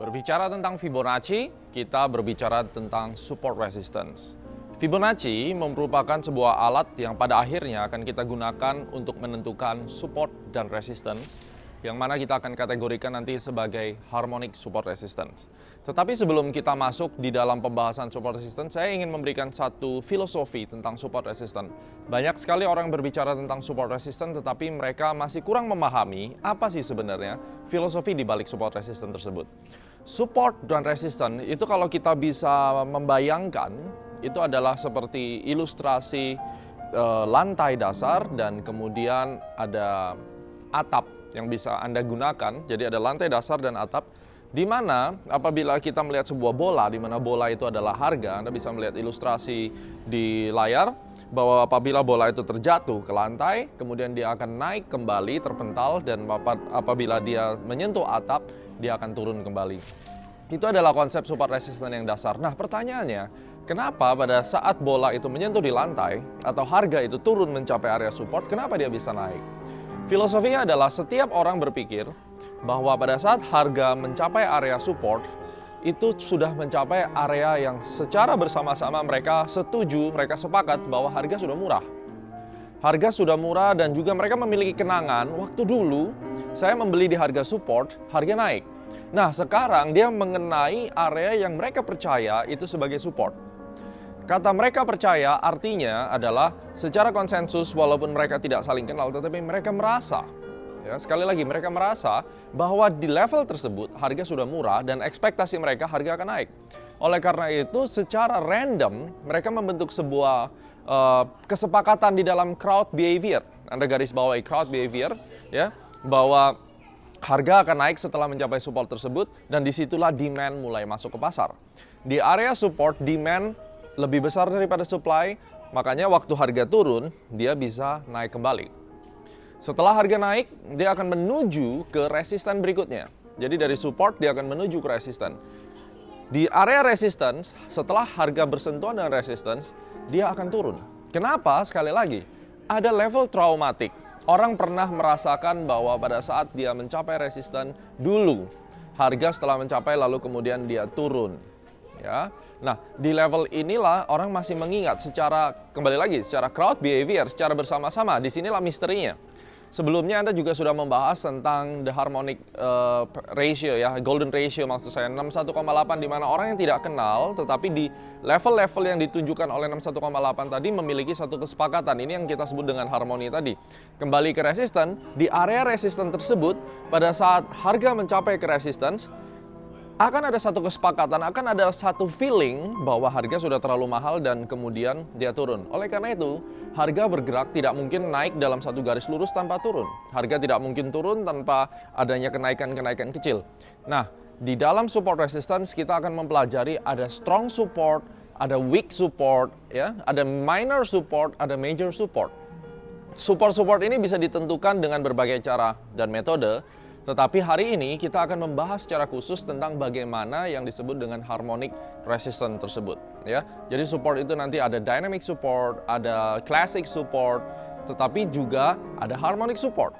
Berbicara tentang Fibonacci, kita berbicara tentang support resistance. Fibonacci merupakan sebuah alat yang pada akhirnya akan kita gunakan untuk menentukan support dan resistance, yang mana kita akan kategorikan nanti sebagai harmonic support resistance. Tetapi sebelum kita masuk di dalam pembahasan support resistance, saya ingin memberikan satu filosofi tentang support resistance. Banyak sekali orang berbicara tentang support resistance, tetapi mereka masih kurang memahami apa sih sebenarnya filosofi di balik support resistance tersebut. Support dan resistance itu kalau kita bisa membayangkan, itu adalah seperti ilustrasi lantai dasar dan kemudian ada atap yang bisa Anda gunakan. Jadi ada lantai dasar dan atap, di mana apabila kita melihat sebuah bola, di mana bola itu adalah harga, Anda bisa melihat ilustrasi di layar bahwa apabila bola itu terjatuh ke lantai, kemudian dia akan naik kembali terpental, dan apabila dia menyentuh atap, dia akan turun kembali. Itu adalah konsep support resistance yang dasar. Nah, pertanyaannya, kenapa pada saat bola itu menyentuh di lantai atau harga itu turun mencapai area support, kenapa dia bisa naik? Filosofinya adalah setiap orang berpikir bahwa pada saat harga mencapai area support, itu sudah mencapai area yang secara bersama-sama mereka setuju, mereka sepakat bahwa harga sudah murah. Harga sudah murah dan juga mereka memiliki kenangan, waktu dulu saya membeli di harga support, harga naik. Nah, sekarang dia mengenai area yang mereka percaya itu sebagai support. Kata mereka percaya artinya adalah secara konsensus, walaupun mereka tidak saling kenal, tetapi mereka merasa, ya, sekali lagi mereka merasa bahwa di level tersebut harga sudah murah dan ekspektasi mereka harga akan naik. Oleh karena itu, secara random mereka membentuk sebuah kesepakatan di dalam crowd behavior. Anda garis bawahi crowd behavior, ya, bahwa harga akan naik setelah mencapai support tersebut, dan disitulah demand mulai masuk ke pasar. Di area support, demand lebih besar daripada supply, makanya waktu harga turun, dia bisa naik kembali. Setelah harga naik, dia akan menuju ke resisten berikutnya. Jadi dari support, dia akan menuju ke resisten. Di area resistance, setelah harga bersentuhan dengan resistance, dia akan turun. Kenapa? Sekali lagi, ada level traumatik. Orang pernah merasakan bahwa pada saat dia mencapai resisten dulu, harga setelah mencapai lalu kemudian dia turun. Ya. Nah, di level inilah orang masih mengingat secara, kembali lagi, secara crowd behavior, secara bersama-sama. Disinilah misterinya. Sebelumnya Anda juga sudah membahas tentang the harmonic ratio, ya, golden ratio maksud saya, 61,8, di mana orang yang tidak kenal tetapi di level-level yang ditunjukkan oleh 61,8 tadi memiliki satu kesepakatan. Ini yang kita sebut dengan harmoni tadi. Kembali ke resisten, di area resisten tersebut pada saat harga mencapai ke resistance, akan ada satu kesepakatan, akan ada satu feeling bahwa harga sudah terlalu mahal dan kemudian dia turun. Oleh karena itu, harga bergerak tidak mungkin naik dalam satu garis lurus tanpa turun. Harga tidak mungkin turun tanpa adanya kenaikan-kenaikan kecil. Nah, di dalam support resistance kita akan mempelajari ada strong support, ada weak support, ya, ada minor support, ada major support. Support-support ini bisa ditentukan dengan berbagai cara dan metode. Tetapi hari ini kita akan membahas secara khusus tentang bagaimana yang disebut dengan harmonic resistance tersebut, ya. Jadi support itu nanti ada dynamic support, ada classic support, tetapi juga ada harmonic support.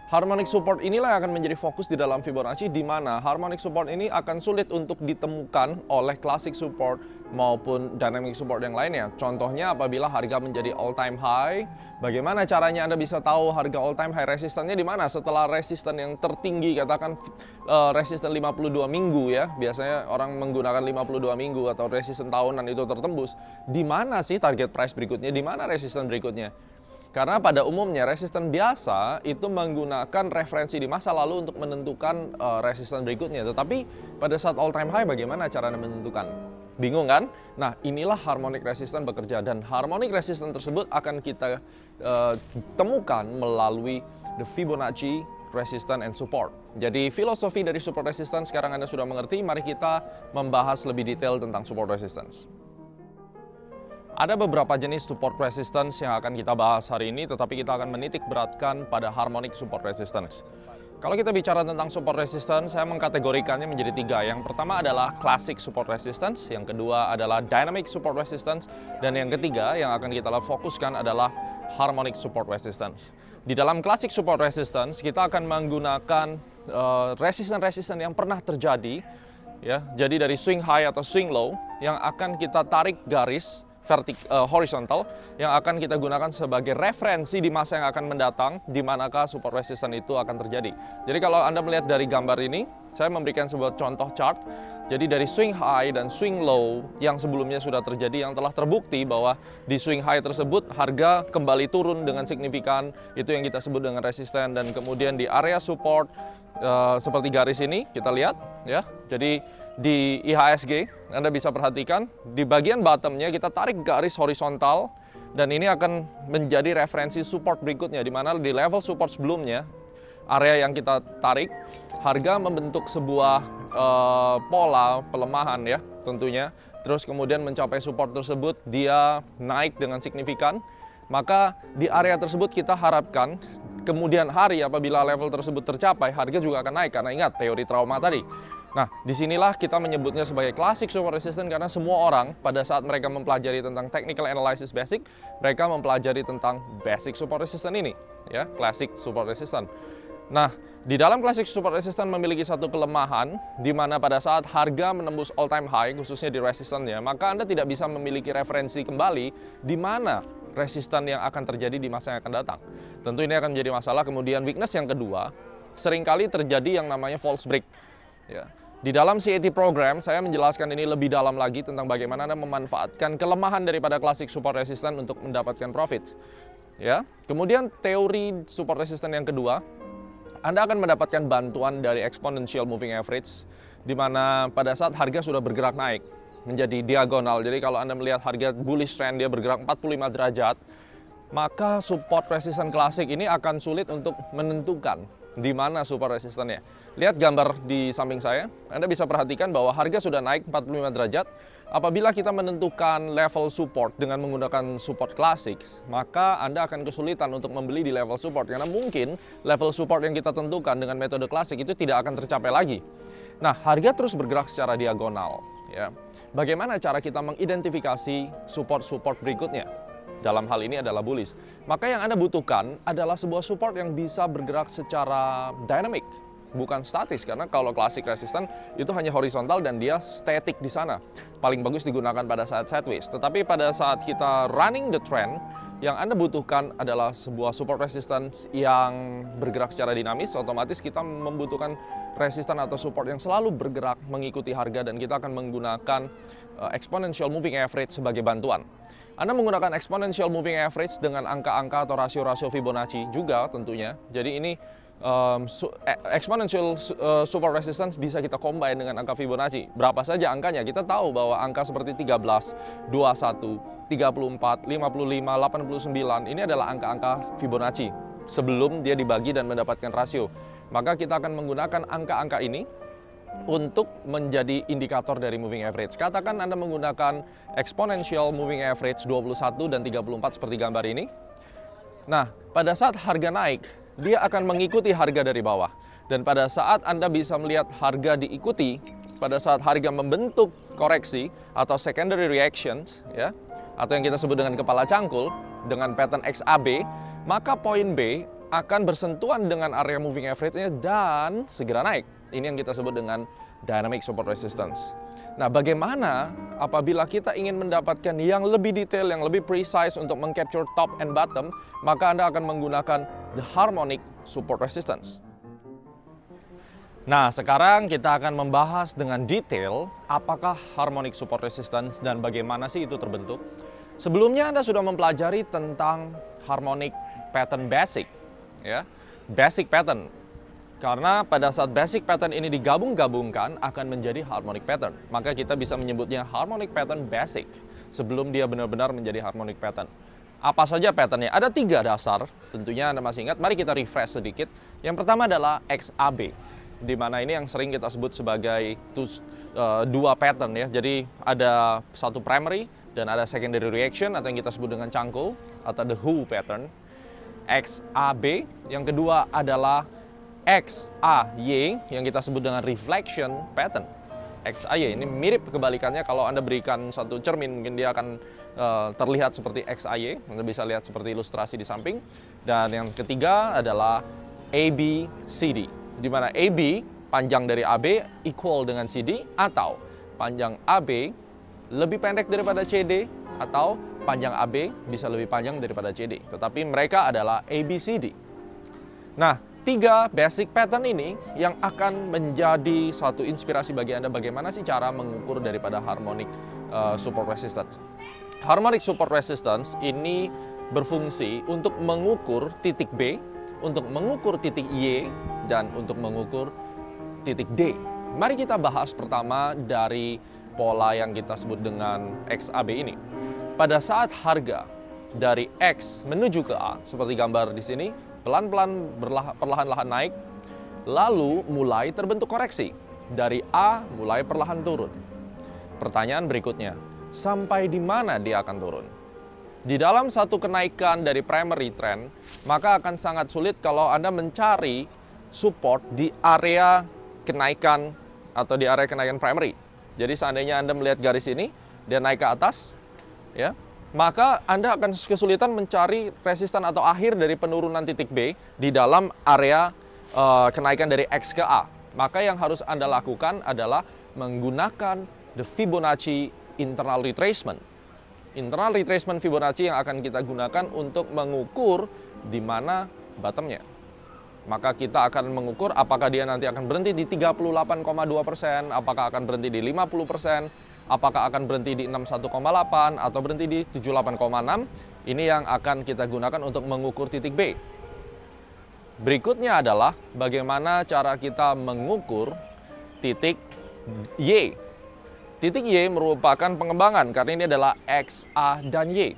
Harmonic support inilah yang akan menjadi fokus di dalam Fibonacci, di mana harmonic support ini akan sulit untuk ditemukan oleh classic support maupun dynamic support yang lainnya. Contohnya apabila harga menjadi all time high, bagaimana caranya Anda bisa tahu harga all time high resistannya di mana? Setelah resisten yang tertinggi, katakan resisten 52 minggu, ya. Biasanya orang menggunakan 52 minggu atau resisten tahunan itu tertembus. Di mana sih target price berikutnya? Di mana resisten berikutnya? Karena pada umumnya resisten biasa itu menggunakan referensi di masa lalu untuk menentukan resisten berikutnya. Tetapi pada saat all time high bagaimana cara menentukan? Bingung kan? Nah, inilah harmonic resistance bekerja, dan harmonic resistance tersebut akan kita temukan melalui the Fibonacci resistance, and support. Jadi filosofi dari support resistance sekarang Anda sudah mengerti, mari kita membahas lebih detail tentang support resistance. Ada beberapa jenis support resistance yang akan kita bahas hari ini, tetapi kita akan menitik beratkan pada harmonic support resistance. Kalau kita bicara tentang support resistance, saya mengkategorikannya menjadi 3. Yang pertama adalah classic support resistance, yang kedua adalah dynamic support resistance, dan yang ketiga yang akan kita fokuskan adalah harmonic support resistance. Di dalam classic support resistance, kita akan menggunakan resistance yang pernah terjadi, ya. Jadi dari swing high atau swing low yang akan kita tarik garis horizontal yang akan kita gunakan sebagai referensi di masa yang akan mendatang di manakah support resistance itu akan terjadi. Jadi kalau Anda melihat dari gambar ini, saya memberikan sebuah contoh chart. Jadi dari swing high dan swing low yang sebelumnya sudah terjadi, yang telah terbukti bahwa di swing high tersebut harga kembali turun dengan signifikan, itu yang kita sebut dengan resisten. Dan kemudian di area support seperti garis ini kita lihat, ya. Jadi di IHSG Anda bisa perhatikan di bagian bottomnya kita tarik garis horizontal, dan ini akan menjadi referensi support berikutnya, di mana di level support sebelumnya, area yang kita tarik, harga membentuk sebuah pola pelemahan, ya tentunya. Terus kemudian mencapai support tersebut, dia naik dengan signifikan. Maka di area tersebut kita harapkan kemudian hari apabila level tersebut tercapai, harga juga akan naik, karena ingat teori trauma tadi. Nah, disinilah kita menyebutnya sebagai classic support resistance, karena semua orang pada saat mereka mempelajari tentang technical analysis basic, mereka mempelajari tentang basic support resistance ini, ya, classic support resistance. Nah, di dalam classic support resistance memiliki satu kelemahan, di mana pada saat harga menembus all time high, khususnya di resistance-nya, maka Anda tidak bisa memiliki referensi kembali di mana resistance yang akan terjadi di masa yang akan datang. Tentu ini akan menjadi masalah. Kemudian weakness yang kedua, seringkali terjadi yang namanya false break. Ya. Di dalam CAT program, saya menjelaskan ini lebih dalam lagi tentang bagaimana Anda memanfaatkan kelemahan daripada classic support resistance untuk mendapatkan profit. Ya. Kemudian teori support resistance yang kedua, Anda akan mendapatkan bantuan dari exponential moving average, di mana pada saat harga sudah bergerak naik menjadi diagonal. Jadi kalau Anda melihat harga bullish trend, dia bergerak 45 derajat, maka support resistance klasik ini akan sulit untuk menentukan di mana support resistance-nya. Lihat gambar di samping saya, Anda bisa perhatikan bahwa harga sudah naik 45 derajat. Apabila kita menentukan level support dengan menggunakan support klasik, maka Anda akan kesulitan untuk membeli di level support, karena mungkin level support yang kita tentukan dengan metode klasik itu tidak akan tercapai lagi. Nah, harga terus bergerak secara diagonal, ya. Bagaimana cara kita mengidentifikasi support-support berikutnya? Dalam hal ini adalah bullish. Maka yang Anda butuhkan adalah sebuah support yang bisa bergerak secara dynamic, bukan statis, karena kalau classic resistance itu hanya horizontal dan dia static di sana. Paling bagus digunakan pada saat sideways. Tetapi pada saat kita running the trend, yang Anda butuhkan adalah sebuah support resistance yang bergerak secara dinamis. Otomatis kita membutuhkan resistance atau support yang selalu bergerak mengikuti harga, dan kita akan menggunakan exponential moving average sebagai bantuan. Anda menggunakan exponential moving average dengan angka-angka atau rasio-rasio Fibonacci juga tentunya. Jadi ini exponential support resistance bisa kita combine dengan angka Fibonacci. Berapa saja angkanya? Kita tahu bahwa angka seperti 13, 21, 34, 55, 89 ini adalah angka-angka Fibonacci sebelum dia dibagi dan mendapatkan rasio. Maka kita akan menggunakan angka-angka ini untuk menjadi indikator dari moving average. Katakan Anda menggunakan exponential moving average 21 dan 34 seperti gambar ini. Nah, pada saat harga naik, dia akan mengikuti harga dari bawah. Dan pada saat Anda bisa melihat harga diikuti, pada saat harga membentuk koreksi atau secondary reactions, ya, atau yang kita sebut dengan kepala cangkul, dengan pattern XAB, maka poin B akan bersentuhan dengan area moving average-nya dan segera naik. Ini yang kita sebut dengan dynamic support resistance. Nah, bagaimana apabila kita ingin mendapatkan yang lebih detail, yang lebih precise untuk mengcapture top and bottom, maka Anda akan menggunakan the harmonic support resistance. Nah, sekarang kita akan membahas dengan detail apakah harmonic support resistance dan bagaimana sih itu terbentuk. Sebelumnya Anda sudah mempelajari tentang harmonic pattern basic, ya, basic pattern. Karena pada saat basic pattern ini digabung-gabungkan akan menjadi harmonic pattern. Maka kita bisa menyebutnya harmonic pattern basic sebelum dia benar-benar menjadi harmonic pattern. Apa saja patternnya? Ada 3 dasar, tentunya Anda masih ingat. Mari kita refresh sedikit. Yang pertama adalah XAB, di mana ini yang sering kita sebut sebagai dua pattern ya. Jadi ada satu primary dan ada secondary reaction atau yang kita sebut dengan Chanko atau the Who pattern. XAB, yang kedua adalah XAY yang kita sebut dengan reflection pattern. XAY ini mirip kebalikannya. Kalau Anda berikan satu cermin mungkin dia akan terlihat seperti XAY. Anda bisa lihat seperti ilustrasi di samping. Dan yang ketiga adalah ABCD, di mana AB panjang dari AB equal dengan CD, atau panjang AB lebih pendek daripada CD, atau panjang AB bisa lebih panjang daripada CD. Tetapi mereka adalah ABCD. Nah, 3 basic pattern ini yang akan menjadi satu inspirasi bagi Anda bagaimana sih cara mengukur daripada harmonic support resistance. Harmonic support resistance ini berfungsi untuk mengukur titik B, untuk mengukur titik Y, dan untuk mengukur titik D. Mari kita bahas pertama dari pola yang kita sebut dengan XAB ini. Pada saat harga dari X menuju ke A, seperti gambar di sini, pelan-pelan perlahan-lahan naik, lalu mulai terbentuk koreksi. Dari A mulai perlahan turun. Pertanyaan berikutnya, sampai di mana dia akan turun? Di dalam satu kenaikan dari primary trend, maka akan sangat sulit kalau Anda mencari support di area kenaikan atau di area kenaikan primary. Jadi seandainya Anda melihat garis ini, dia naik ke atas, ya, maka Anda akan kesulitan mencari resistan atau akhir dari penurunan titik B di dalam area kenaikan dari X ke A. Maka yang harus Anda lakukan adalah menggunakan the Fibonacci internal retracement. Internal retracement Fibonacci yang akan kita gunakan untuk mengukur di mana bottomnya. Maka kita akan mengukur apakah dia nanti akan berhenti di 38,2%, apakah akan berhenti di 50%, apakah akan berhenti di 61,8 atau berhenti di 78,6. Ini yang akan kita gunakan untuk mengukur titik B. Berikutnya adalah bagaimana cara kita mengukur titik Y. Titik Y merupakan pengembangan karena ini adalah X, A, dan Y.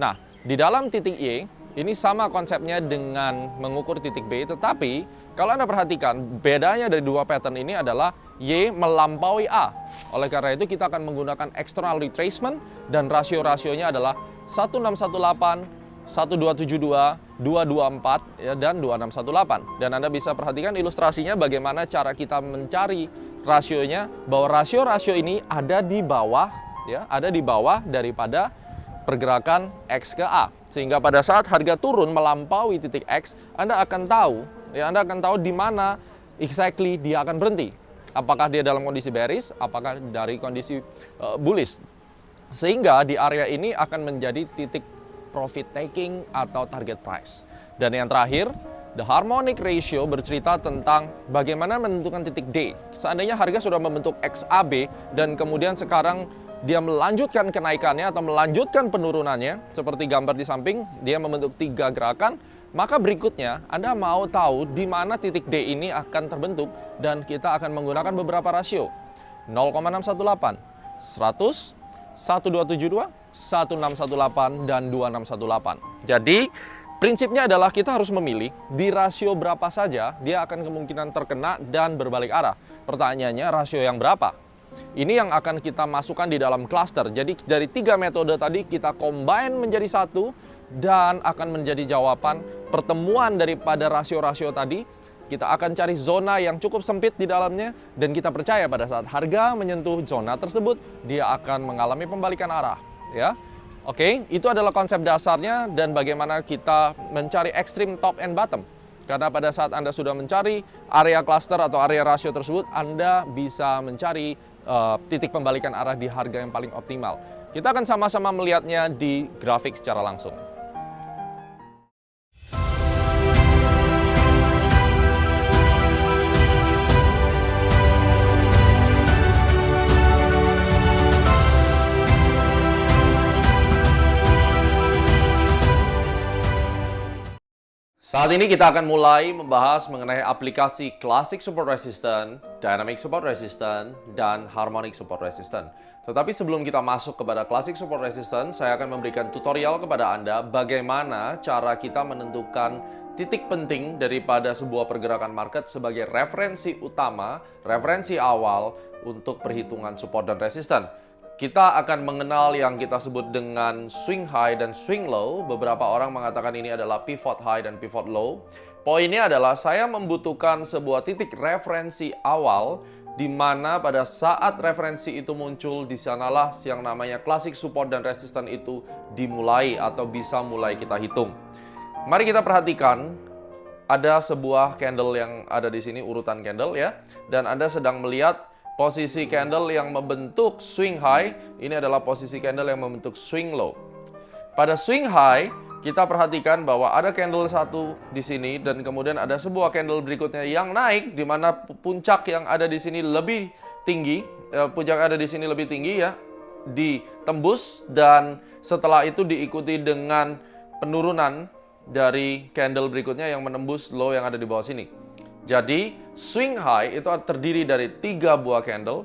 Nah, di dalam titik Y ini sama konsepnya dengan mengukur titik B, tetapi kalau Anda perhatikan bedanya dari dua pattern ini adalah Y melampaui A. Oleh karena itu kita akan menggunakan external retracement dan rasio-rasionya adalah 1618, 1272, 224 ya, dan 2618. Dan Anda bisa perhatikan ilustrasinya bagaimana cara kita mencari rasionya, bahwa rasio-rasio ini ada di bawah ya, ada di bawah daripada pergerakan X ke A. Sehingga pada saat harga turun melampaui titik X, Anda akan tahu di mana exactly dia akan berhenti. Apakah dia dalam kondisi bearish, apakah dari kondisi bullish. Sehingga di area ini akan menjadi titik profit taking atau target price. Dan yang terakhir, the harmonic ratio bercerita tentang bagaimana menentukan titik D. Seandainya harga sudah membentuk XAB dan kemudian sekarang dia melanjutkan kenaikannya atau melanjutkan penurunannya, seperti gambar di samping, dia membentuk 3 gerakan, maka berikutnya Anda mau tahu di mana titik D ini akan terbentuk, dan kita akan menggunakan beberapa rasio. 0,618, 100, 1272, 1618, dan 2618. Jadi, prinsipnya adalah kita harus memilih di rasio berapa saja dia akan kemungkinan terkena dan berbalik arah. Pertanyaannya, rasio yang berapa? Ini yang akan kita masukkan di dalam cluster. Jadi dari 3 metode tadi kita combine menjadi satu dan akan menjadi jawaban pertemuan daripada rasio-rasio tadi. Kita akan cari zona yang cukup sempit di dalamnya dan kita percaya pada saat harga menyentuh zona tersebut dia akan mengalami pembalikan arah, ya. Oke, itu adalah konsep dasarnya dan bagaimana kita mencari extreme top and bottom. Karena pada saat Anda sudah mencari area cluster atau area rasio tersebut, Anda bisa mencari titik pembalikan arah di harga yang paling optimal. Kita akan sama-sama melihatnya di grafik secara langsung. Saat ini kita akan mulai membahas mengenai aplikasi Classic Support Resistance, Dynamic Support Resistance, dan Harmonic Support Resistance. Tetapi sebelum kita masuk kepada Classic Support Resistance, saya akan memberikan tutorial kepada Anda bagaimana cara kita menentukan titik penting daripada sebuah pergerakan market sebagai referensi utama, referensi awal untuk perhitungan support dan resistance. Kita akan mengenal yang kita sebut dengan swing high dan swing low. Beberapa orang mengatakan ini adalah pivot high dan pivot low. Poinnya adalah saya membutuhkan sebuah titik referensi awal di mana pada saat referensi itu muncul, di sanalah yang namanya classic support dan resistance itu dimulai atau bisa mulai kita hitung. Mari kita perhatikan, ada sebuah candle yang ada di sini, urutan candle ya, dan Anda sedang melihat posisi candle yang membentuk swing high, ini adalah posisi candle yang membentuk swing low. Pada swing high, kita perhatikan bahwa ada candle satu di sini dan kemudian ada sebuah candle berikutnya yang naik, di mana puncak yang ada di sini lebih tinggi, puncak ada di sini lebih tinggi ya, ditembus, dan setelah itu diikuti dengan penurunan dari candle berikutnya yang menembus low yang ada di bawah sini. Jadi, swing high itu terdiri dari 3 buah candle,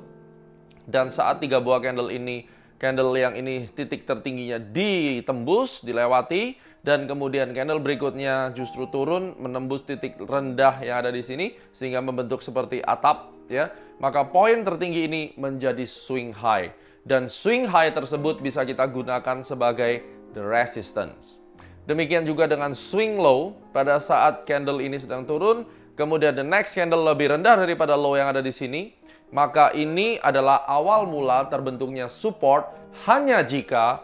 dan saat 3 buah candle ini, candle yang ini titik tertingginya ditembus, dilewati, dan kemudian candle berikutnya justru turun, menembus titik rendah yang ada di sini, sehingga membentuk seperti atap, ya. Maka poin tertinggi ini menjadi swing high, dan swing high tersebut bisa kita gunakan sebagai the resistance. Demikian juga dengan swing low, pada saat candle ini sedang turun, kemudian the next candle lebih rendah daripada low yang ada di sini, maka ini adalah awal mula terbentuknya support hanya jika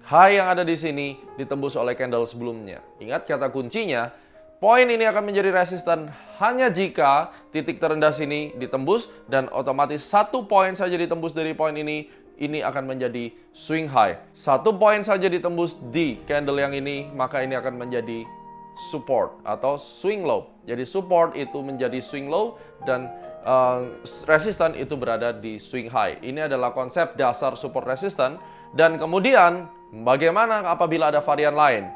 high yang ada di sini ditembus oleh candle sebelumnya. Ingat kata kuncinya, poin ini akan menjadi resisten hanya jika titik terendah sini ditembus, dan otomatis 1 poin saja ditembus dari poin ini akan menjadi swing high. 1 poin saja ditembus di candle yang ini, maka ini akan menjadi support atau swing low. Jadi support itu menjadi swing low dan resistance itu berada di swing high. Ini adalah konsep dasar support resistance. Dan kemudian bagaimana apabila ada varian lain?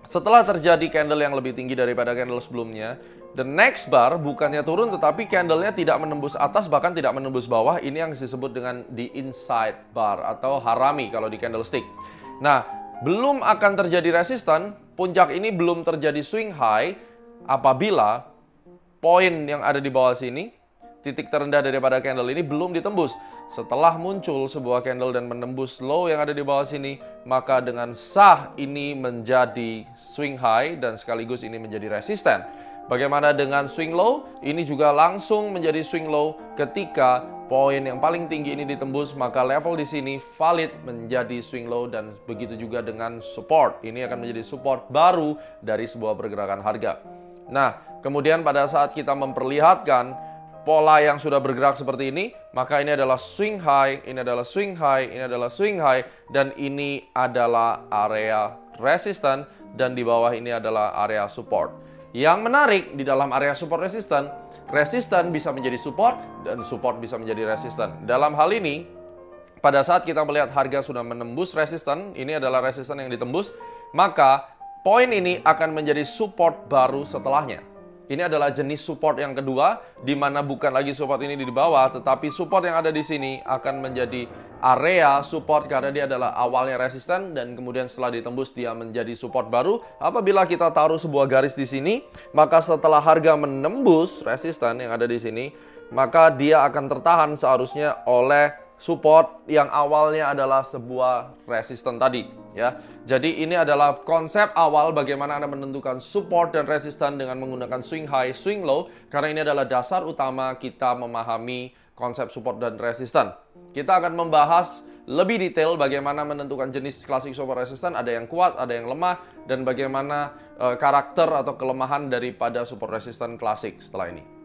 Setelah terjadi candle yang lebih tinggi daripada candle sebelumnya, the next bar bukannya turun tetapi candlenya tidak menembus atas, bahkan tidak menembus bawah. Ini yang disebut dengan the inside bar atau harami kalau di candlestick. Nah, belum akan terjadi resisten, puncak ini belum terjadi swing high apabila poin yang ada di bawah sini, titik terendah daripada candle ini belum ditembus. Setelah muncul sebuah candle dan menembus low yang ada di bawah sini, maka dengan sah ini menjadi swing high dan sekaligus ini menjadi resisten. Bagaimana dengan swing low? Ini juga langsung menjadi swing low ketika poin yang paling tinggi ini ditembus, maka level di sini valid menjadi swing low, dan begitu juga dengan support. Ini akan menjadi support baru dari sebuah pergerakan harga. Nah, kemudian pada saat kita memperlihatkan pola yang sudah bergerak seperti ini, maka ini adalah swing high, ini adalah swing high, ini adalah swing high, dan ini adalah area resisten, dan di bawah ini adalah area support. Yang menarik di dalam area support resisten, resisten bisa menjadi support dan support bisa menjadi resisten. Dalam hal ini, pada saat kita melihat harga sudah menembus resisten, ini adalah resisten yang ditembus, maka poin ini akan menjadi support baru setelahnya. Ini adalah jenis support yang kedua, di mana bukan lagi support ini di bawah, tetapi support yang ada di sini akan menjadi area support karena dia adalah awalnya resisten dan kemudian setelah ditembus dia menjadi support baru. Apabila kita taruh sebuah garis di sini, maka setelah harga menembus resisten yang ada di sini, maka dia akan tertahan seharusnya oleh support yang awalnya adalah sebuah resisten tadi, ya. Jadi ini adalah konsep awal bagaimana Anda menentukan support dan resisten dengan menggunakan swing high, swing low, karena ini adalah dasar utama kita memahami konsep support dan resisten. Kita akan membahas lebih detail bagaimana menentukan jenis classic support resisten, ada yang kuat, ada yang lemah, dan bagaimana karakter atau kelemahan daripada support resisten klasik setelah ini.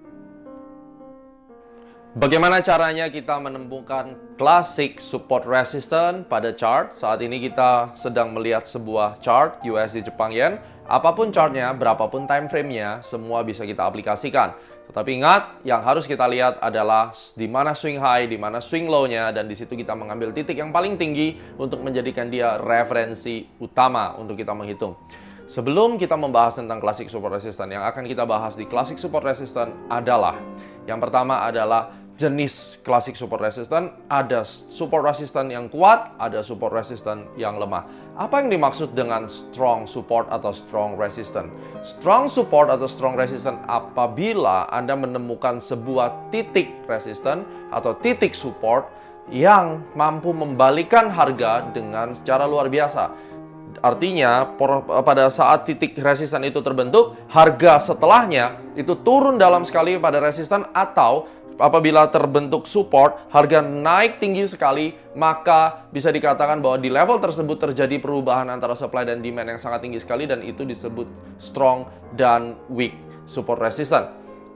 Bagaimana caranya kita menemukan classic support resistance pada chart? Saat ini kita sedang melihat sebuah chart USD Jepang Yen. Apapun chartnya, berapapun time frame-nya, semua bisa kita aplikasikan. Tetapi ingat, yang harus kita lihat adalah di mana swing high, di mana swing low-nya, dan di situ kita mengambil titik yang paling tinggi untuk menjadikan dia referensi utama untuk kita menghitung. Sebelum kita membahas tentang classic support resistance, yang akan kita bahas di classic support resistance adalah, yang pertama adalah jenis classic support resistance. Ada support resistance yang kuat, ada support resistance yang lemah. Apa yang dimaksud dengan strong support atau strong resistance? Strong support atau strong resistance apabila Anda menemukan sebuah titik resistance atau titik support yang mampu membalikan harga dengan secara luar biasa. Artinya, pada saat titik resistan itu terbentuk, harga setelahnya itu turun dalam sekali pada resistan, atau apabila terbentuk support, harga naik tinggi sekali, maka bisa dikatakan bahwa di level tersebut terjadi perubahan antara supply dan demand yang sangat tinggi sekali, dan itu disebut strong dan weak support resistance.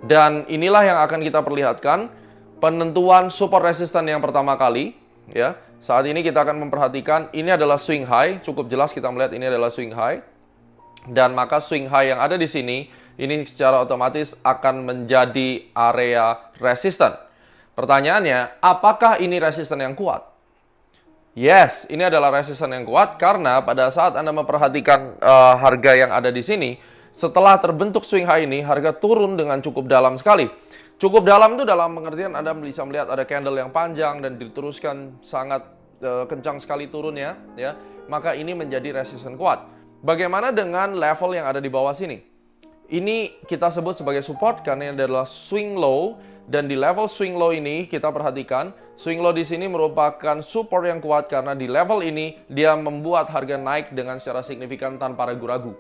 Dan inilah yang akan kita perlihatkan penentuan support resistance yang pertama kali, ya. Saat ini kita akan memperhatikan ini adalah swing high, cukup jelas kita melihat ini adalah swing high. Dan maka swing high yang ada di sini, ini secara otomatis akan menjadi area resistance. Pertanyaannya, apakah ini resistance yang kuat? Yes, ini adalah resistance yang kuat karena pada saat Anda memperhatikan harga yang ada di sini, setelah terbentuk swing high ini, harga turun dengan cukup dalam sekali. Cukup dalam itu dalam pengertian Anda bisa melihat ada candle yang panjang dan diteruskan sangat kencang sekali turunnya, ya. Maka ini menjadi resistance kuat. Bagaimana dengan level yang ada di bawah sini? Ini kita sebut sebagai support karena ini adalah swing low, dan di level swing low ini kita perhatikan swing low di sini merupakan support yang kuat karena di level ini dia membuat harga naik dengan secara signifikan tanpa ragu-ragu.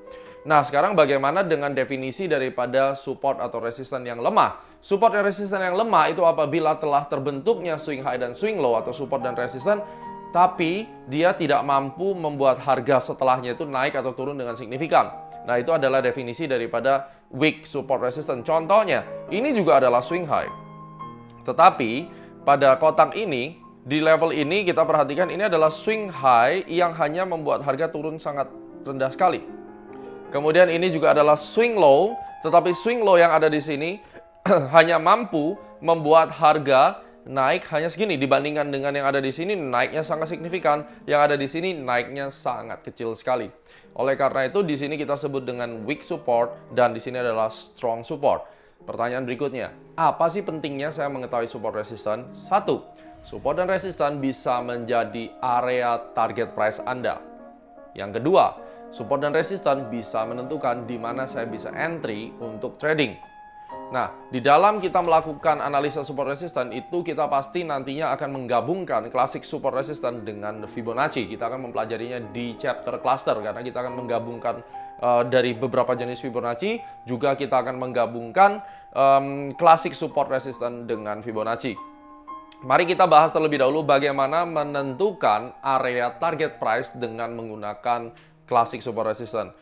Nah, sekarang bagaimana dengan definisi daripada support atau resistance yang lemah? Support dan resistance yang lemah itu apabila telah terbentuknya swing high dan swing low atau support dan resistance, tapi dia tidak mampu membuat harga setelahnya itu naik atau turun dengan signifikan. Nah, itu adalah definisi daripada weak support resistance. Contohnya, ini juga adalah swing high. Tetapi, pada kotak ini, di level ini kita perhatikan ini adalah swing high yang hanya membuat harga turun sangat rendah sekali. Kemudian ini juga adalah swing low, tetapi swing low yang ada di sini hanya mampu membuat harga naik hanya segini dibandingkan dengan yang ada di sini, naiknya sangat signifikan. Yang ada di sini naiknya sangat kecil sekali. Oleh karena itu di sini kita sebut dengan weak support dan di sini adalah strong support. Pertanyaan berikutnya, apa sih pentingnya saya mengetahui support resistance? 1. Support dan resistance bisa menjadi area target price Anda. Yang kedua, support dan resistance bisa menentukan di mana saya bisa entry untuk trading. Nah, di dalam kita melakukan analisa support resistance itu kita pasti nantinya akan menggabungkan classic support resistance dengan Fibonacci. Kita akan mempelajarinya di chapter cluster karena kita akan menggabungkan dari beberapa jenis Fibonacci. Juga kita akan menggabungkan classic support resistance dengan Fibonacci. Mari kita bahas terlebih dahulu bagaimana menentukan area target price dengan menggunakan classic support resistance.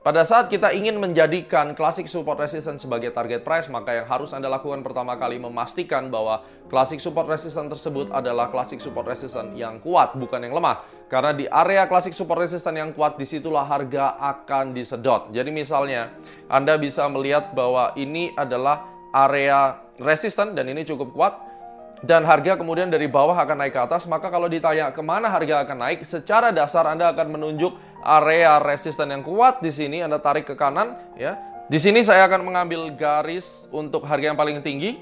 Pada saat kita ingin menjadikan classic support resistance sebagai target price, maka yang harus Anda lakukan pertama kali memastikan bahwa classic support resistance tersebut adalah classic support resistance yang kuat, bukan yang lemah. Karena di area classic support resistance yang kuat, disitulah harga akan disedot. Jadi misalnya, Anda bisa melihat bahwa ini adalah area resistance dan ini cukup kuat. Dan harga kemudian dari bawah akan naik ke atas, maka kalau ditanya kemana harga akan naik, secara dasar Anda akan menunjuk area resisten yang kuat di sini, Anda tarik ke kanan, ya. Di sini saya akan mengambil garis untuk harga yang paling tinggi,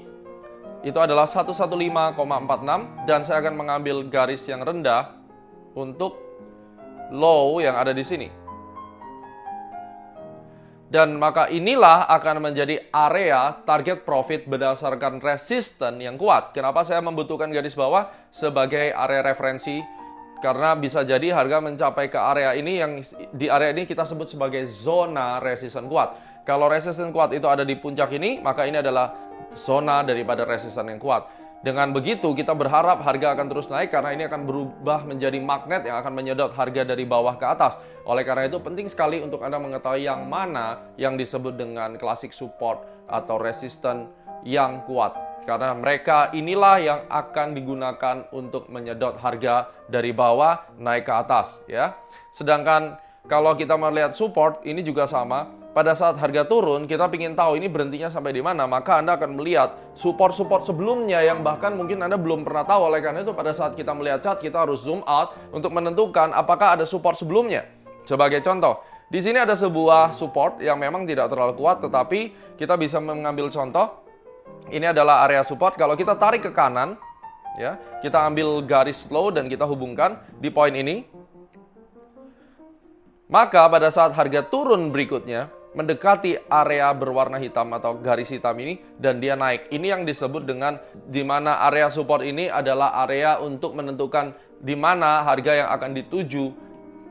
itu adalah 115,46, dan saya akan mengambil garis yang rendah untuk low yang ada di sini. Dan maka inilah akan menjadi area target profit berdasarkan resisten yang kuat. Kenapa saya membutuhkan garis bawah sebagai area referensi? Karena bisa jadi harga mencapai ke area ini, yang di area ini kita sebut sebagai zona resisten kuat. Kalau resisten kuat itu ada di puncak ini, maka ini adalah zona daripada resisten yang kuat. Dengan begitu, kita berharap harga akan terus naik karena ini akan berubah menjadi magnet yang akan menyedot harga dari bawah ke atas. Oleh karena itu, penting sekali untuk Anda mengetahui yang mana yang disebut dengan classic support atau resistance yang kuat. Karena mereka inilah yang akan digunakan untuk menyedot harga dari bawah naik ke atas, ya. Sedangkan kalau kita melihat support, ini juga sama. Pada saat harga turun, kita ingin tahu ini berhentinya sampai di mana, maka Anda akan melihat support-support sebelumnya yang bahkan mungkin Anda belum pernah tahu. Oleh karena itu, pada saat kita melihat chart, kita harus zoom out untuk menentukan apakah ada support sebelumnya. Sebagai contoh, Di sini ada sebuah support yang memang tidak terlalu kuat, tetapi kita bisa mengambil contoh. Ini adalah area support. Kalau kita tarik ke kanan, ya, kita ambil garis slow dan kita hubungkan di poin ini. Maka pada saat harga turun berikutnya, mendekati area berwarna hitam atau garis hitam ini, dan dia naik. Ini yang disebut dengan di mana area support ini adalah area untuk menentukan di mana harga yang akan dituju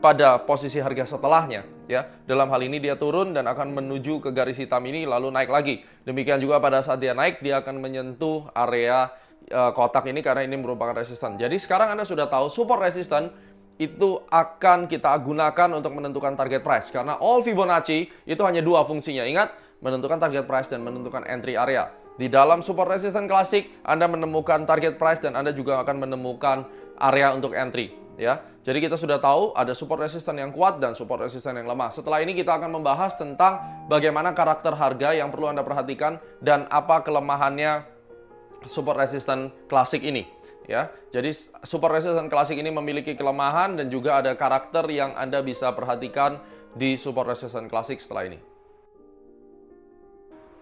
pada posisi harga setelahnya. Ya, dalam hal ini dia turun dan akan menuju ke garis hitam ini lalu naik lagi. Demikian juga pada saat dia naik, dia akan menyentuh area kotak ini karena ini merupakan resisten. Jadi sekarang Anda sudah tahu support resisten itu akan kita gunakan untuk menentukan target price. Karena all Fibonacci itu hanya dua fungsinya. Ingat, menentukan target price dan menentukan entry area. Di dalam support resisten klasik, Anda menemukan target price dan Anda juga akan menemukan area untuk entry. Ya, jadi kita sudah tahu ada support resisten yang kuat dan support resisten yang lemah. Setelah ini kita akan membahas tentang bagaimana karakter harga yang perlu Anda perhatikan dan apa kelemahannya support resisten klasik ini. Ya, jadi support resisten klasik ini memiliki kelemahan dan juga ada karakter yang Anda bisa perhatikan di support resisten klasik setelah ini.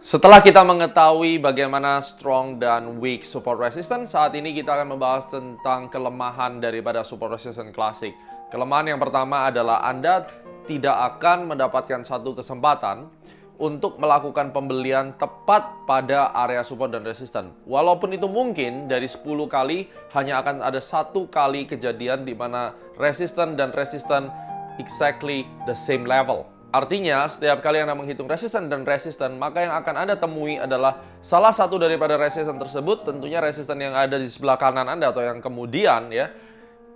Setelah kita mengetahui bagaimana strong dan weak support resistance, saat ini kita akan membahas tentang kelemahan daripada support resistance klasik. Kelemahan yang pertama adalah Anda tidak akan mendapatkan satu kesempatan untuk melakukan pembelian tepat pada area support dan resistance. Walaupun itu mungkin dari 10 kali hanya akan ada satu kali kejadian di mana resistance dan resistance exactly the same level. Artinya, setiap kali Anda menghitung resisten dan resisten, maka yang akan Anda temui adalah salah satu daripada resisten tersebut, tentunya resisten yang ada di sebelah kanan Anda atau yang kemudian, ya,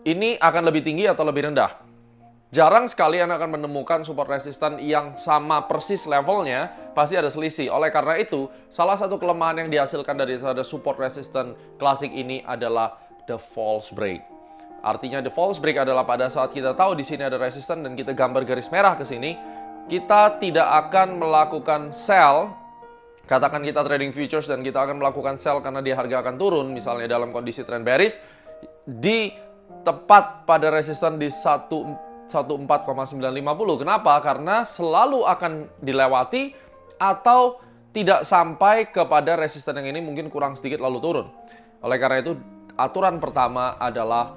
ini akan lebih tinggi atau lebih rendah. Jarang sekali Anda akan menemukan support resisten yang sama persis levelnya, pasti ada selisih. Oleh karena itu, salah satu kelemahan yang dihasilkan dari support resisten klasik ini adalah the false break. Artinya the false break adalah pada saat kita tahu di sini ada resisten dan kita gambar garis merah ke sini, kita tidak akan melakukan sell, katakan kita trading futures dan kita akan melakukan sell karena dia harga akan turun, misalnya dalam kondisi trend bearish, di tepat pada resisten di 14,950. Kenapa? Karena selalu akan dilewati atau tidak sampai kepada resisten yang ini mungkin kurang sedikit lalu turun. Oleh karena itu, aturan pertama adalah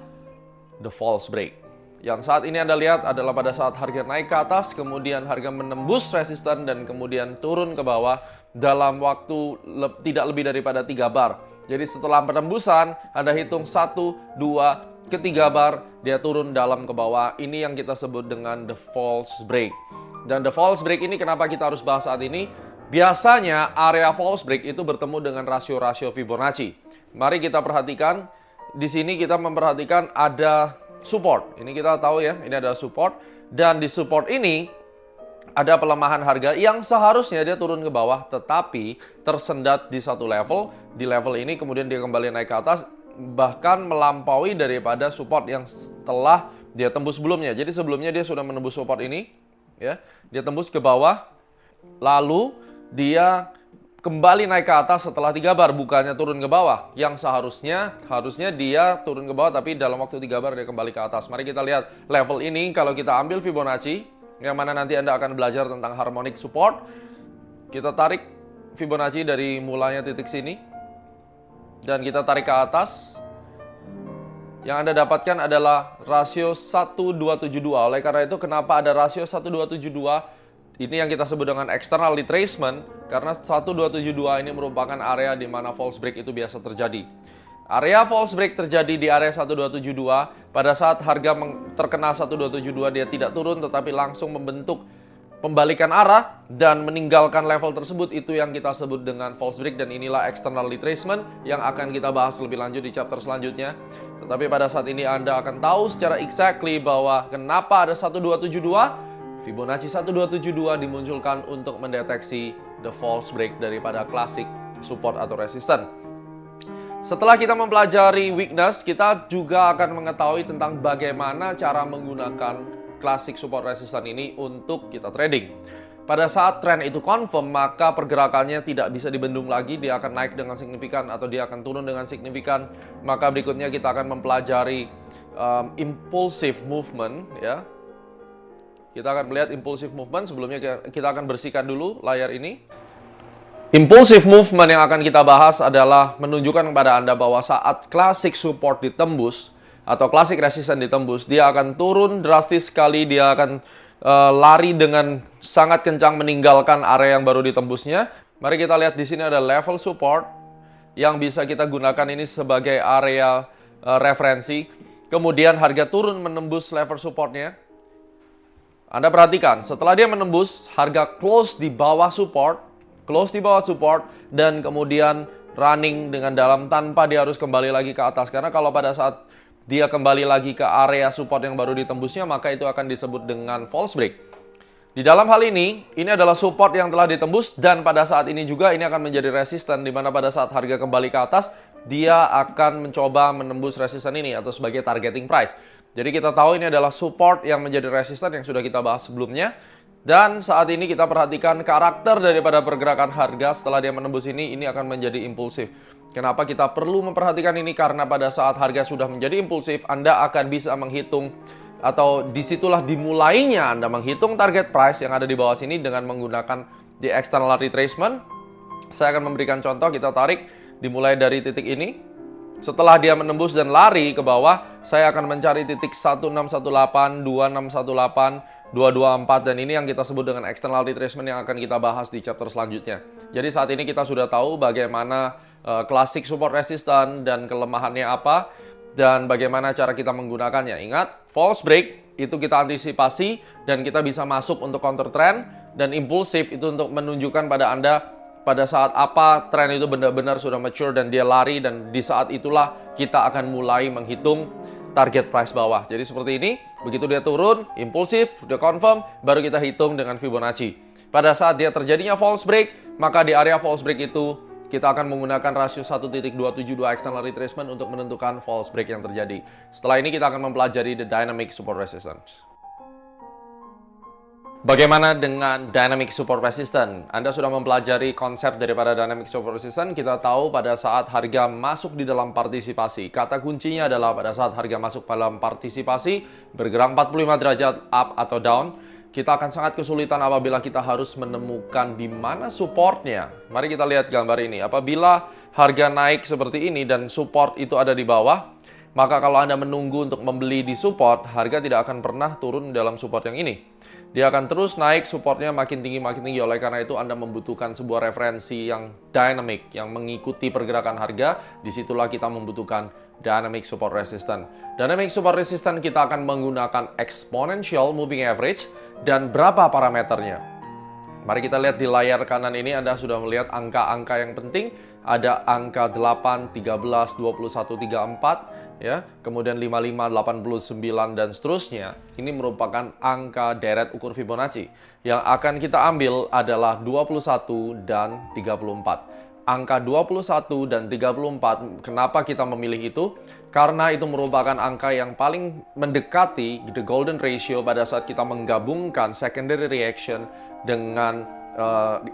the false break. Yang saat ini Anda lihat adalah pada saat harga naik ke atas, kemudian harga menembus resisten dan kemudian turun ke bawah dalam waktu tidak lebih daripada 3 bar. Jadi setelah penembusan, Anda hitung 1, 2, ke 3 bar, dia turun dalam ke bawah. Ini yang kita sebut dengan the false break. Dan the false break ini kenapa kita harus bahas saat ini? Biasanya area false break itu bertemu dengan rasio-rasio Fibonacci. Mari kita perhatikan, di sini kita memperhatikan ada support. Ini kita tahu ya, ini ada support. Dan di support ini ada pelemahan harga yang seharusnya dia turun ke bawah, tetapi tersendat di satu level. Di level ini kemudian dia kembali naik ke atas, bahkan melampaui daripada support yang setelah dia tembus sebelumnya. Jadi sebelumnya dia sudah menembus support ini, ya, dia tembus ke bawah, lalu dia kembali naik ke atas setelah 3 bar, bukannya turun ke bawah. Yang harusnya dia turun ke bawah, tapi dalam waktu 3 bar dia kembali ke atas. Mari kita lihat level ini. Kalau kita ambil Fibonacci, yang mana nanti Anda akan belajar tentang harmonic support, kita tarik Fibonacci dari mulanya titik sini dan kita tarik ke atas. Yang Anda dapatkan adalah rasio 1272. Oleh karena itu, kenapa ada rasio 1272? Ini yang kita sebut dengan external retracement, karena 1272 ini merupakan area di mana false break itu biasa terjadi. Area false break terjadi di area 1272, pada saat harga terkena 1272 dia tidak turun tetapi langsung membentuk pembalikan arah dan meninggalkan level tersebut, itu yang kita sebut dengan false break, dan inilah external retracement yang akan kita bahas lebih lanjut di chapter selanjutnya. Tetapi pada saat ini Anda akan tahu secara exactly bahwa kenapa ada 1272. Fibonacci 1272 dimunculkan untuk mendeteksi the false break daripada klasik support atau resistance. Setelah kita mempelajari weakness, kita juga akan mengetahui tentang bagaimana cara menggunakan klasik support resistance ini untuk kita trading. Pada saat trend itu confirm, maka pergerakannya tidak bisa dibendung lagi, dia akan naik dengan signifikan atau dia akan turun dengan signifikan. Maka berikutnya kita akan mempelajari impulsive movement, ya. Kita akan melihat impulsive movement. Sebelumnya kita akan bersihkan dulu layar ini. Impulsive movement yang akan kita bahas adalah menunjukkan kepada Anda bahwa saat classic support ditembus atau classic resistance ditembus, dia akan turun drastis sekali, dia akan lari dengan sangat kencang meninggalkan area yang baru ditembusnya. Mari kita lihat di sini ada level support yang bisa kita gunakan ini sebagai area referensi. Kemudian harga turun menembus level supportnya. Anda perhatikan, setelah dia menembus, harga close di bawah support, dan kemudian running dengan dalam tanpa dia harus kembali lagi ke atas. Karena kalau pada saat dia kembali lagi ke area support yang baru ditembusnya, maka itu akan disebut dengan false break. Di dalam hal ini adalah support yang telah ditembus, dan pada saat ini juga ini akan menjadi resisten, di mana pada saat harga kembali ke atas, dia akan mencoba menembus resisten ini atau sebagai targeting price. Jadi kita tahu ini adalah support yang menjadi resisten yang sudah kita bahas sebelumnya. Dan saat ini kita perhatikan karakter daripada pergerakan harga setelah dia menembus ini akan menjadi impulsif. Kenapa kita perlu memperhatikan ini? Karena pada saat harga sudah menjadi impulsif, Anda akan bisa menghitung atau disitulah dimulainya Anda menghitung target price yang ada di bawah sini dengan menggunakan di external retracement. Saya akan memberikan contoh, kita tarik dimulai dari titik ini. Setelah dia menembus dan lari ke bawah, saya akan mencari titik 1618, 2618, 224, dan ini yang kita sebut dengan external retracement yang akan kita bahas di chapter selanjutnya. Jadi saat ini kita sudah tahu bagaimana classic support resistance dan kelemahannya apa, dan bagaimana cara kita menggunakannya. Ingat, false break itu kita antisipasi dan kita bisa masuk untuk counter trend, dan impulsif itu untuk menunjukkan pada Anda pada saat apa tren itu benar-benar sudah mature dan dia lari, dan di saat itulah kita akan mulai menghitung target price bawah. Jadi seperti ini, begitu dia turun, impulsif, dia confirm, baru kita hitung dengan Fibonacci. Pada saat dia terjadinya false break, maka di area false break itu kita akan menggunakan rasio 1.272 external retracement untuk menentukan false break yang terjadi. Setelah ini kita akan mempelajari the dynamic support resistance. Bagaimana dengan dynamic support resistance? Anda sudah mempelajari konsep daripada dynamic support resistance. Kita tahu pada saat harga masuk di dalam partisipasi. Kata kuncinya adalah pada saat harga masuk dalam partisipasi, bergerak 45 derajat up atau down, kita akan sangat kesulitan apabila kita harus menemukan di mana supportnya. Mari kita lihat gambar ini. Apabila harga naik seperti ini dan support itu ada di bawah, maka kalau Anda menunggu untuk membeli di support, harga tidak akan pernah turun dalam support yang ini. Dia akan terus naik, supportnya makin tinggi. Oleh karena itu Anda membutuhkan sebuah referensi yang dynamic, yang mengikuti pergerakan harga. Disitulah kita membutuhkan dynamic support resistance. Dynamic support resistance kita akan menggunakan exponential moving average. Dan berapa parameternya? Mari kita lihat di layar kanan ini, Anda sudah melihat angka-angka yang penting. Ada angka 8, 13, 21, 34, ya, kemudian 55, 89, dan seterusnya. Ini merupakan angka deret ukur Fibonacci. Yang akan kita ambil adalah 21 dan 34. Angka 21 dan 34, kenapa kita memilih itu? Karena itu merupakan angka yang paling mendekati the golden ratio pada saat kita menggabungkan secondary reaction dengan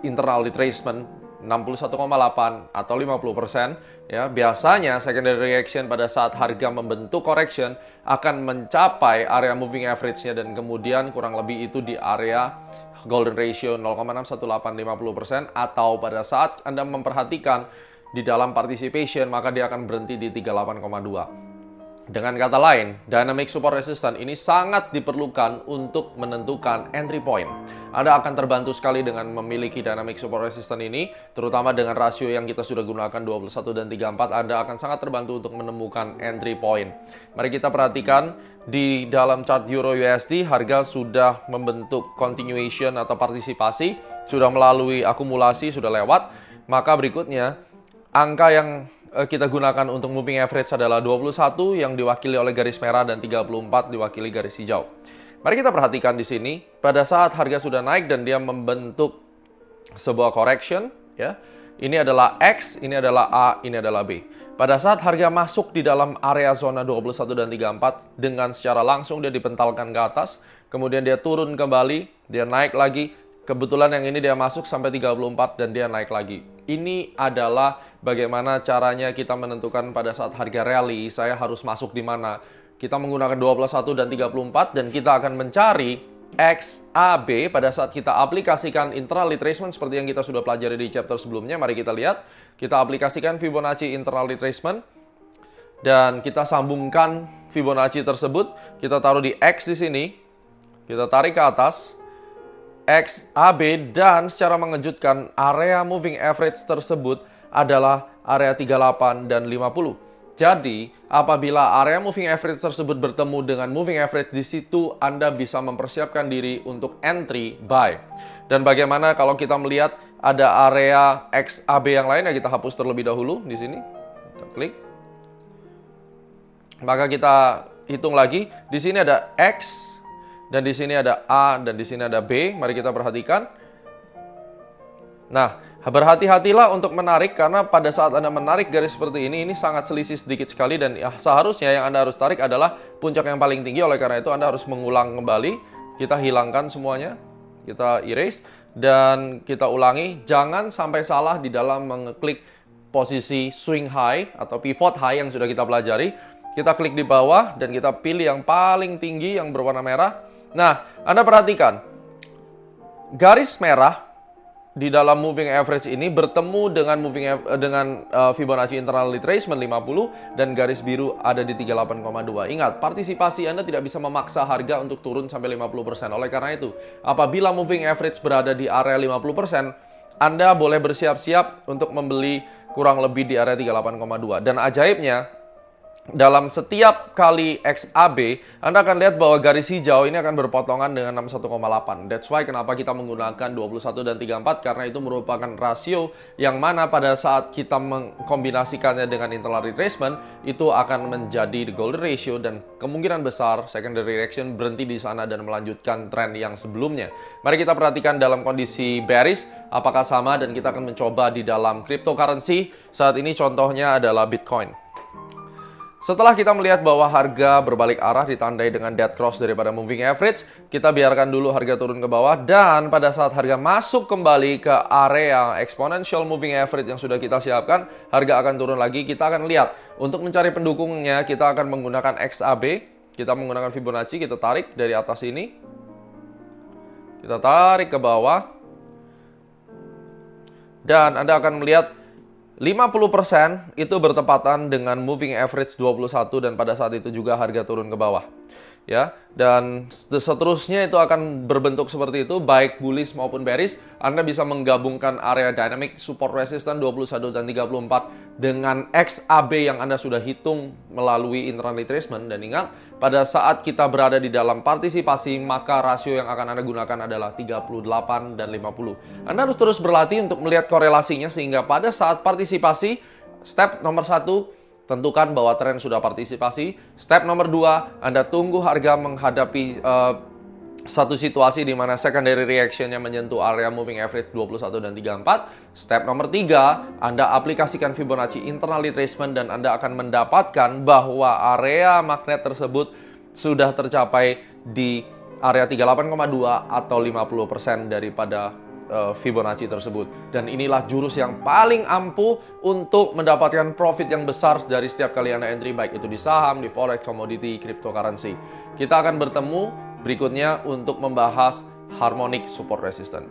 internal retracement 61,8 atau 50%, ya. Biasanya secondary reaction pada saat harga membentuk correction akan mencapai area moving average-nya, dan kemudian kurang lebih itu di area golden ratio 0,61850%, atau pada saat Anda memperhatikan di dalam participation maka dia akan berhenti di 38,2. Dengan kata lain, dynamic support resistance ini sangat diperlukan untuk menentukan entry point. Anda akan terbantu sekali dengan memiliki dynamic support resistance ini, terutama dengan rasio yang kita sudah gunakan 21 dan 34, Anda akan sangat terbantu untuk menemukan entry point. Mari kita perhatikan di dalam chart Euro USD, harga sudah membentuk continuation atau partisipasi, sudah melalui akumulasi, sudah lewat. Maka berikutnya, angka yang kita gunakan untuk moving average adalah 21 yang diwakili oleh garis merah dan 34 diwakili garis hijau. Mari kita perhatikan di sini, pada saat harga sudah naik dan dia membentuk sebuah correction, ya. Ini adalah X, ini adalah A, ini adalah B. Pada saat harga masuk di dalam area zona 21 dan 34, dengan secara langsung dia dipentalkan ke atas, kemudian dia turun kembali, dia naik lagi. Kebetulan yang ini dia masuk sampai 34 dan dia naik lagi. Ini adalah bagaimana caranya kita menentukan pada saat harga rally, saya harus masuk di mana. Kita menggunakan 21 dan 34 dan kita akan mencari XAB pada saat kita aplikasikan internal retracement seperti yang kita sudah pelajari di chapter sebelumnya. Mari kita lihat, kita aplikasikan Fibonacci internal retracement dan kita sambungkan Fibonacci tersebut, kita taruh di X di sini, kita tarik ke atas XAB, dan secara mengejutkan area moving average tersebut adalah area 38 dan 50. Jadi, apabila area moving average tersebut bertemu dengan moving average di situ, Anda bisa mempersiapkan diri untuk entry buy. Dan bagaimana kalau kita melihat ada area XAB yang lain, ya kita hapus terlebih dahulu di sini. Kita klik. Maka kita hitung lagi. Di sini ada X, dan di sini ada A, dan di sini ada B. Mari kita perhatikan. Nah, berhati-hatilah untuk menarik, karena pada saat Anda menarik garis seperti ini sangat selisih sedikit sekali, dan seharusnya yang Anda harus tarik adalah puncak yang paling tinggi. Oleh karena itu Anda harus mengulang kembali. Kita hilangkan semuanya, kita erase, dan kita ulangi. Jangan sampai salah di dalam mengeklik posisi swing high atau pivot high yang sudah kita pelajari. Kita klik di bawah dan kita pilih yang paling tinggi yang berwarna merah. Nah, Anda perhatikan, garis merah di dalam moving average ini bertemu dengan Fibonacci internal retracement 50, dan garis biru ada di 38,2. Ingat, partisipasi Anda tidak bisa memaksa harga untuk turun sampai 50%. Oleh karena itu, apabila moving average berada di area 50%, Anda boleh bersiap-siap untuk membeli kurang lebih di area 38,2. Dan ajaibnya, dalam setiap kali XAB, Anda akan lihat bahwa garis hijau ini akan berpotongan dengan 61,8. That's why kenapa kita menggunakan 21 dan 34, karena itu merupakan rasio yang mana pada saat kita mengkombinasikannya dengan internal retracement, itu akan menjadi the golden ratio, dan kemungkinan besar secondary reaction berhenti di sana dan melanjutkan tren yang sebelumnya. Mari kita perhatikan dalam kondisi bearish, apakah sama, dan kita akan mencoba di dalam cryptocurrency. Saat ini contohnya adalah Bitcoin. Setelah kita melihat bahwa harga berbalik arah ditandai dengan dead cross daripada moving average, kita biarkan dulu harga turun ke bawah, dan pada saat harga masuk kembali ke area exponential moving average yang sudah kita siapkan, harga akan turun lagi. Kita akan lihat, untuk mencari pendukungnya, kita akan menggunakan XAB, kita menggunakan Fibonacci, kita tarik dari atas ini, kita tarik ke bawah, dan Anda akan melihat 50% itu bertepatan dengan moving average 21, dan pada saat itu juga harga turun ke bawah. Ya, dan seterusnya itu akan berbentuk seperti itu, baik bullish maupun bearish. Anda bisa menggabungkan area dynamic support resistance 21 dan 34 dengan XAB yang Anda sudah hitung melalui internal retracement. Dan ingat, pada saat kita berada di dalam partisipasi, maka rasio yang akan Anda gunakan adalah 38 dan 50. Anda harus terus berlatih untuk melihat korelasinya, sehingga pada saat partisipasi, step nomor 1, tentukan bahwa tren sudah partisipasi. Step nomor 2, Anda tunggu harga menghadapi satu situasi di mana secondary reaction-nya menyentuh area moving average 21 dan 34. Step nomor 3, Anda aplikasikan Fibonacci internal retracement, dan Anda akan mendapatkan bahwa area magnet tersebut sudah tercapai di area 38,2 atau 50% daripada Fibonacci tersebut. Dan inilah jurus yang paling ampuh untuk mendapatkan profit yang besar dari setiap kali Anda entry, baik itu di saham, di forex, commodity, cryptocurrency. Kita akan bertemu berikutnya untuk membahas harmonic support resistance.